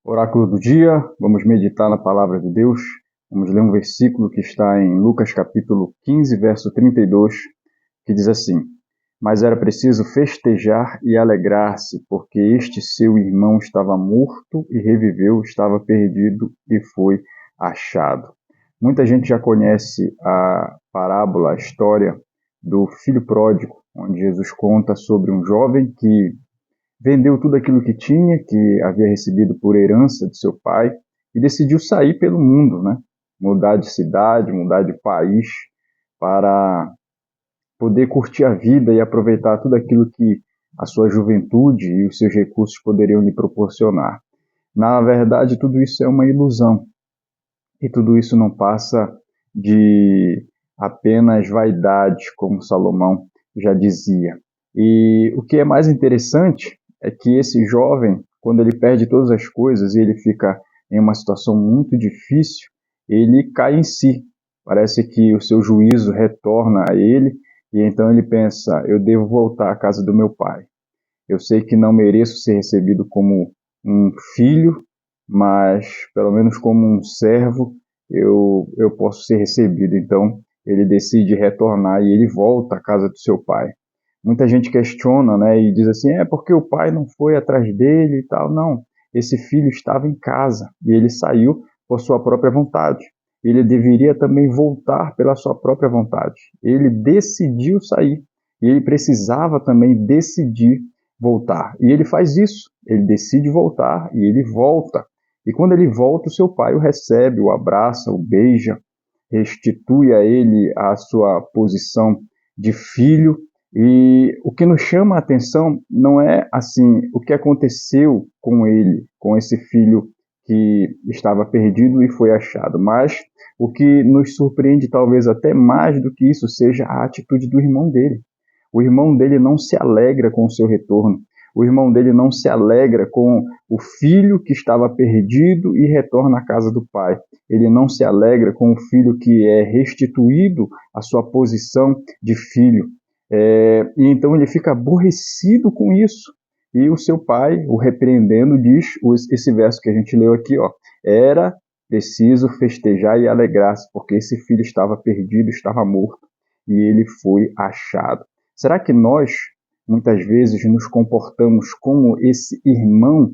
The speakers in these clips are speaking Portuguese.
Oráculo do dia, vamos meditar na palavra de Deus. Vamos ler um versículo que está em Lucas capítulo 15, verso 32, que diz assim: Mas era preciso festejar e alegrar-se, porque este seu irmão estava morto e reviveu, estava perdido e foi achado. Muita gente já conhece a parábola, a história do filho pródigo, onde Jesus conta sobre um jovem que vendeu tudo aquilo que tinha, que havia recebido por herança de seu pai, e decidiu sair pelo mundo, né? Mudar de cidade, mudar de país, para poder curtir a vida e aproveitar tudo aquilo que a sua juventude e os seus recursos poderiam lhe proporcionar. Na verdade, tudo isso é uma ilusão, e tudo isso não passa de apenas vaidade, como Salomão já dizia. E o que é mais interessante é que esse jovem, quando ele perde todas as coisas e ele fica em uma situação muito difícil, ele cai em si. Parece que o seu juízo retorna a ele e então ele pensa: eu devo voltar à casa do meu pai. Eu sei que não mereço ser recebido como um filho, mas pelo menos como um servo eu posso ser recebido. Então ele decide retornar e ele volta à casa do seu pai. Muita gente questiona, né, e diz assim: é porque o pai não foi atrás dele e tal. Não, esse filho estava em casa e ele saiu por sua própria vontade. Ele deveria também voltar pela sua própria vontade. Ele decidiu sair e ele precisava também decidir voltar. E ele faz isso, ele decide voltar e ele volta. E quando ele volta, o seu pai o recebe, o abraça, o beija, restitui a ele a sua posição de filho. E o que nos chama a atenção não é assim o que aconteceu com ele, com esse filho que estava perdido e foi achado, mas o que nos surpreende talvez até mais do que isso seja a atitude do irmão dele. O irmão dele não se alegra com o seu retorno. O irmão dele não se alegra com o filho que estava perdido e retorna à casa do pai. Ele não se alegra com o filho que é restituído à sua posição de filho. E então ele fica aborrecido com isso. E o seu pai, o repreendendo, diz esse verso que a gente leu aqui, ó, era preciso festejar e alegrar-se, porque esse filho estava perdido, estava morto, e ele foi achado. Será que nós, muitas vezes, nos comportamos como esse irmão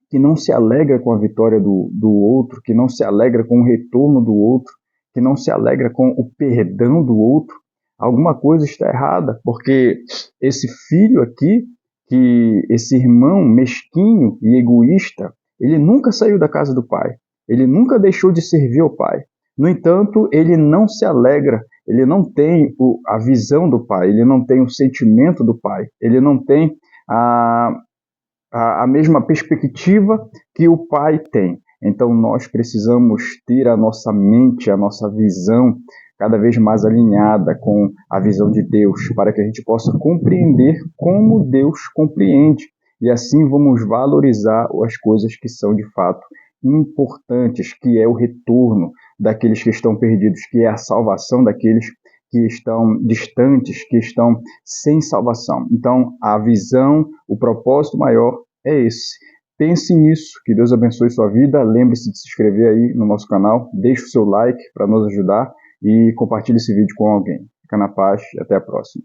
que não se alegra com a vitória do outro, que não se alegra com o retorno do outro, que não se alegra com o perdão do outro? Alguma coisa está errada, porque esse filho aqui, que esse irmão mesquinho e egoísta, ele nunca saiu da casa do pai, ele nunca deixou de servir ao pai. No entanto, ele não se alegra, ele não tem a visão do pai, ele não tem o sentimento do pai, ele não tem a mesma perspectiva que o pai tem. Então nós precisamos ter a nossa mente, a nossa visão cada vez mais alinhada com a visão de Deus, para que a gente possa compreender como Deus compreende. E assim vamos valorizar as coisas que são de fato importantes, que é o retorno daqueles que estão perdidos, que é a salvação daqueles que estão distantes, que estão sem salvação. Então, a visão, o propósito maior é esse. Pense nisso, que Deus abençoe sua vida. Lembre-se de se inscrever aí no nosso canal, deixe o seu like para nos ajudar e compartilhe esse vídeo com alguém. Fica na paz e até a próxima.